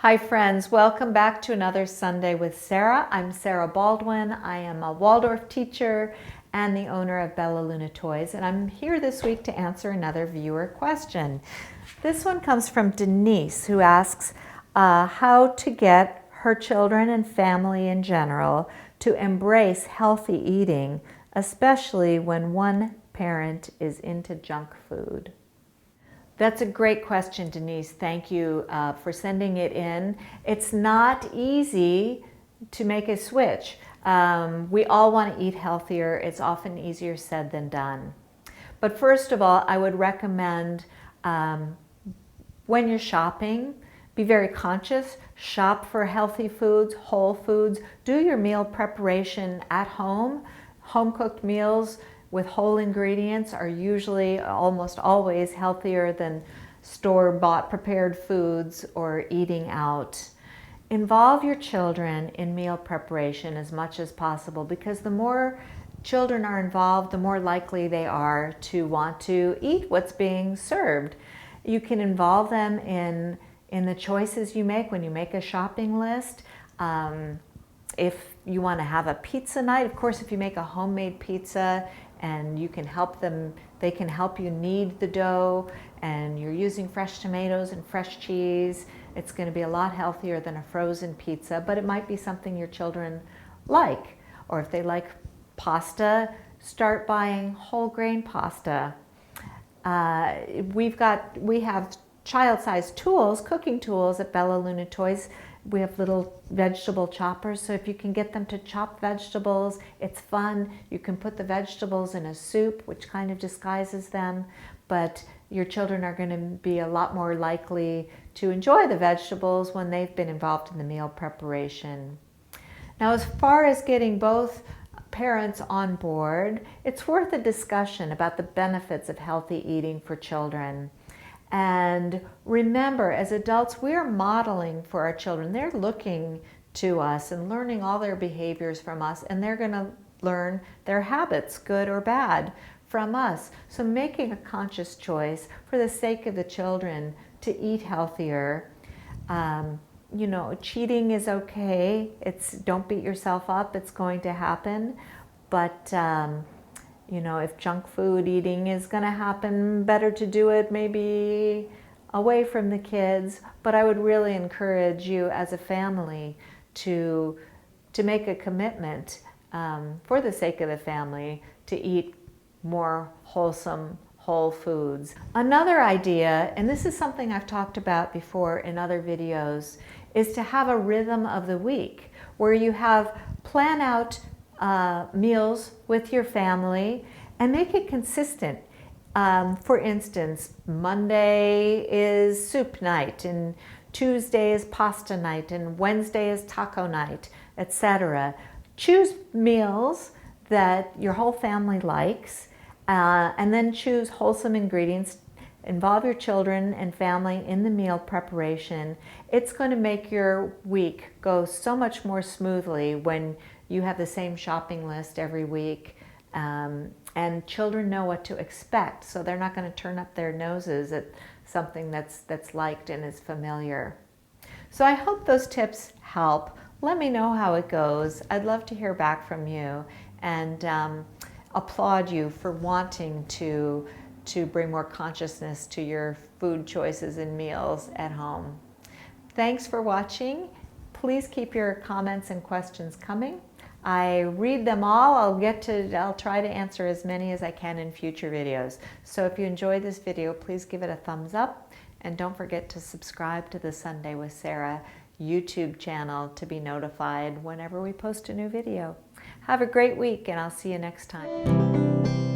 Hi friends, welcome back to another Sunday with Sarah. I'm Sarah Baldwin. I am a Waldorf teacher and the owner of Bella Luna Toys, and I'm here this week to answer another viewer question. This one comes from Denise, who asks how to get her children and family in general to embrace healthy eating, especially when one parent is into junk food. That's a great question, Denise. Thank you for sending it in. It's not easy to make a switch. We all want to eat healthier. It's often easier said than done. But first of all, I would recommend when you're shopping, be very conscious. Shop for healthy foods, whole foods. Do your meal preparation at home. Home-cooked meals with whole ingredients are usually almost always healthier than store-bought prepared foods or eating out. Involve your children in meal preparation as much as possible, because the more children are involved, the more likely they are to want to eat what's being served. You can involve them in the choices you make when you make a shopping list. If you want to have a pizza night, of course, if you make a homemade pizza and you can help them, they can help you knead the dough, and you're using fresh tomatoes and fresh cheese, it's going to be a lot healthier than a frozen pizza, but it might be something your children like. Or if they like pasta, start buying whole grain pasta. We have child-sized tools, cooking tools at Bella Luna Toys. We have little vegetable choppers, so if you can get them to chop vegetables, it's fun. You can put the vegetables in a soup, which kind of disguises them, but your children are going to be a lot more likely to enjoy the vegetables when they've been involved in the meal preparation. Now, as far as getting both parents on board, it's worth a discussion about the benefits of healthy eating for children. And remember, as adults, we are modeling for our children. They're looking to us and learning all their behaviors from us, and they're going to learn their habits, good or bad, from us. So making a conscious choice for the sake of the children to eat healthier. You know, cheating is okay. Don't beat yourself up. It's going to happen. But you know, if junk food eating is going to happen, better to do it maybe away from the kids. But I would really encourage you as a family to make a commitment for the sake of the family to eat more wholesome, whole foods. Another idea, and this is something I've talked about before in other videos, is to have a rhythm of the week where you plan out meals with your family and make it consistent. For instance, Monday is soup night, and Tuesday is pasta night, and Wednesday is taco night, etc. Choose meals that your whole family likes, and then choose wholesome ingredients. Involve your children and family in the meal preparation. It's going to make your week go so much more smoothly when you have the same shopping list every week, and children know what to expect, so they're not going to turn up their noses at something that's liked and is familiar. So I hope those tips help. Let me know how it goes. I'd love to hear back from you, and applaud you for wanting to bring more consciousness to your food choices and meals at home. Thanks for watching. Please keep your comments and questions coming. I read them all. I'll try to answer as many as I can in future videos. So if you enjoyed this video, please give it a thumbs up, and don't forget to subscribe to the Sunday with Sarah YouTube channel to be notified whenever we post a new video. Have a great week, and I'll see you next time.